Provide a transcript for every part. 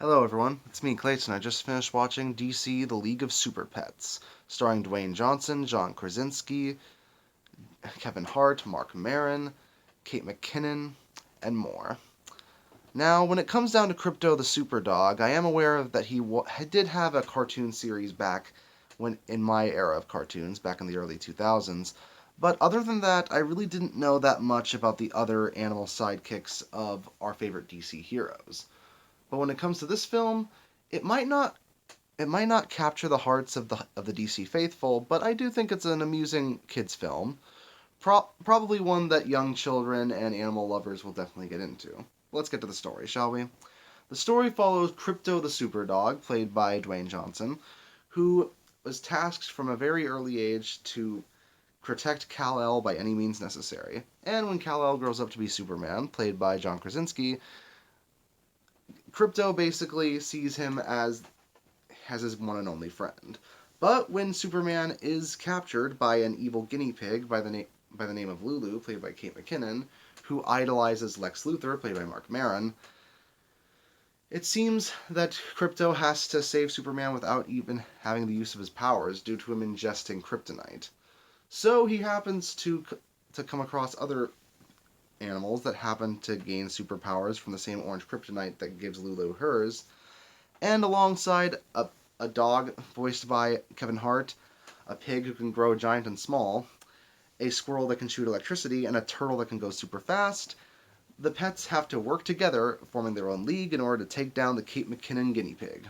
Hello everyone, it's me Clayton. I just finished watching DC The League of Super Pets, starring Dwayne Johnson, John Krasinski, Kevin Hart, Mark Maron, Kate McKinnon, and more. Now, when it comes down to Krypto the Super Dog, I am aware of that he did have a cartoon series back when in my era of cartoons, back in the early 2000s, but other than that, I really didn't know that much about the other animal sidekicks of our favorite DC heroes. But when it comes to this film, it might not it might not capture the hearts of the DC faithful, but I do think it's an amusing kids film. Probably one that young children and animal lovers will definitely get into. Let's get to the story, shall we? The story follows Krypto the Super Dog, played by Dwayne Johnson, who was tasked from a very early age to protect Kal-El by any means necessary. And when Kal-El grows up to be Superman, played by John Krasinski, Krypto basically sees him as his one and only friend. But when Superman is captured by an evil guinea pig by the name of Lulu, played by Kate McKinnon, who idolizes Lex Luthor, played by Mark Maron, it seems that Krypto has to save Superman without even having the use of his powers due to him ingesting kryptonite. So he happens to come across other animals that happen to gain superpowers from the same orange kryptonite that gives Lulu hers, and alongside a dog voiced by Kevin Hart, a pig who can grow giant and small, a squirrel that can shoot electricity, and a turtle that can go super fast, the pets have to work together, forming their own league in order to take down the Kate McKinnon guinea pig.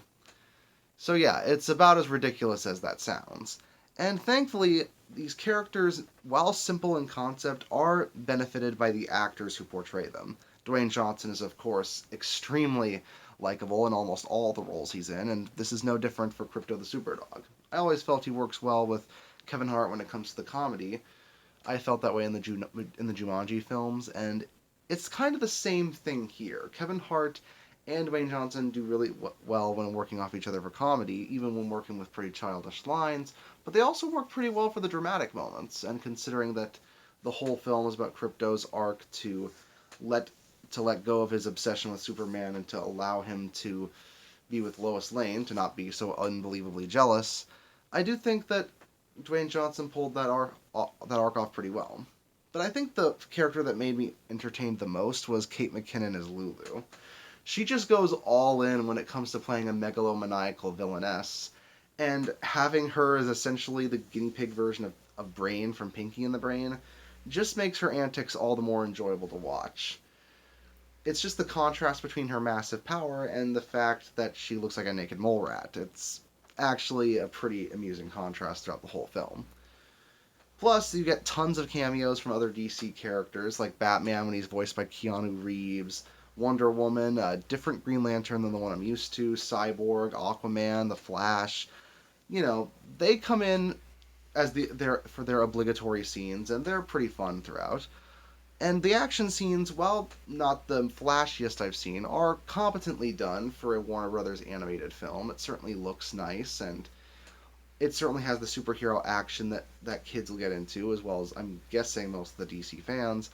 So yeah, it's about as ridiculous as that sounds. And thankfully, these characters, while simple in concept, are benefited by the actors who portray them. Dwayne Johnson is, of course, extremely likable in almost all the roles he's in, and this is no different for Krypto the Superdog. I always felt he works well with Kevin Hart when it comes to the comedy. I felt that way in the Jumanji films, and it's kind of the same thing here. Kevin Hart and Dwayne Johnson do really well when working off each other for comedy, even when working with pretty childish lines, but they also work pretty well for the dramatic moments, and considering that the whole film is about Krypto's arc let let go of his obsession with Superman and to allow him to be with Lois Lane, to not be so unbelievably jealous, I do think that Dwayne Johnson pulled that arc off pretty well. But I think the character that made me entertained the most was Kate McKinnon as Lulu. She just goes all in when it comes to playing a megalomaniacal villainess, and having her as essentially the guinea pig version of Brain from Pinky and the Brain just makes her antics all the more enjoyable to watch. It's just the contrast between her massive power and the fact that she looks like a naked mole rat. It's actually a pretty amusing contrast throughout the whole film. Plus, you get tons of cameos from other DC characters, like Batman when he's voiced by Keanu Reeves, Wonder Woman, a different Green Lantern than the one I'm used to, Cyborg, Aquaman, The Flash. You know, they come in as for their obligatory scenes, and they're pretty fun throughout. And the action scenes, while not the flashiest I've seen, are competently done for a Warner Brothers animated film. It certainly looks nice, and it certainly has the superhero action that kids will get into, as well as, I'm guessing, most of the DC fans.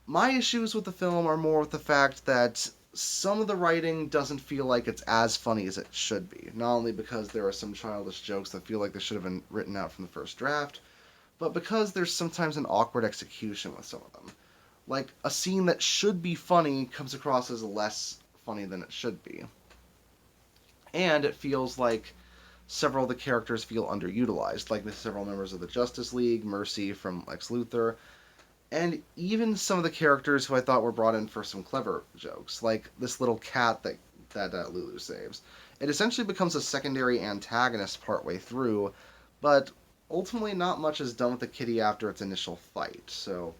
My issues with the film are more with the fact that some of the writing doesn't feel like it's as funny as it should be. Not only because there are some childish jokes that feel like they should have been written out from the first draft, but because there's sometimes an awkward execution with some of them. Like, a scene that should be funny comes across as less funny than it should be. And it feels like several of the characters feel underutilized, like the several members of the Justice League, Mercy from Lex Luthor, and even some of the characters who I thought were brought in for some clever jokes, like this little cat that Lulu saves. It essentially becomes a secondary antagonist partway through, but ultimately not much is done with the kitty after its initial fight, so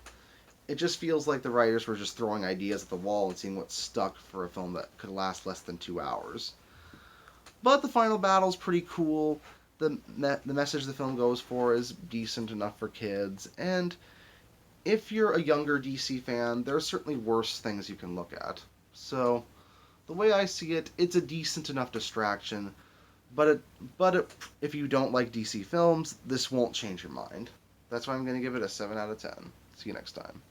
it just feels like the writers were just throwing ideas at the wall and seeing what stuck for a film that could last less than 2 hours. But the final battle's pretty cool. The message the film goes for is decent enough for kids, and if you're a younger DC fan, there are certainly worse things you can look at. So, the way I see it, it's a decent enough distraction, if you don't like DC films, this won't change your mind. That's why I'm going to give it a 7 out of 10. See you next time.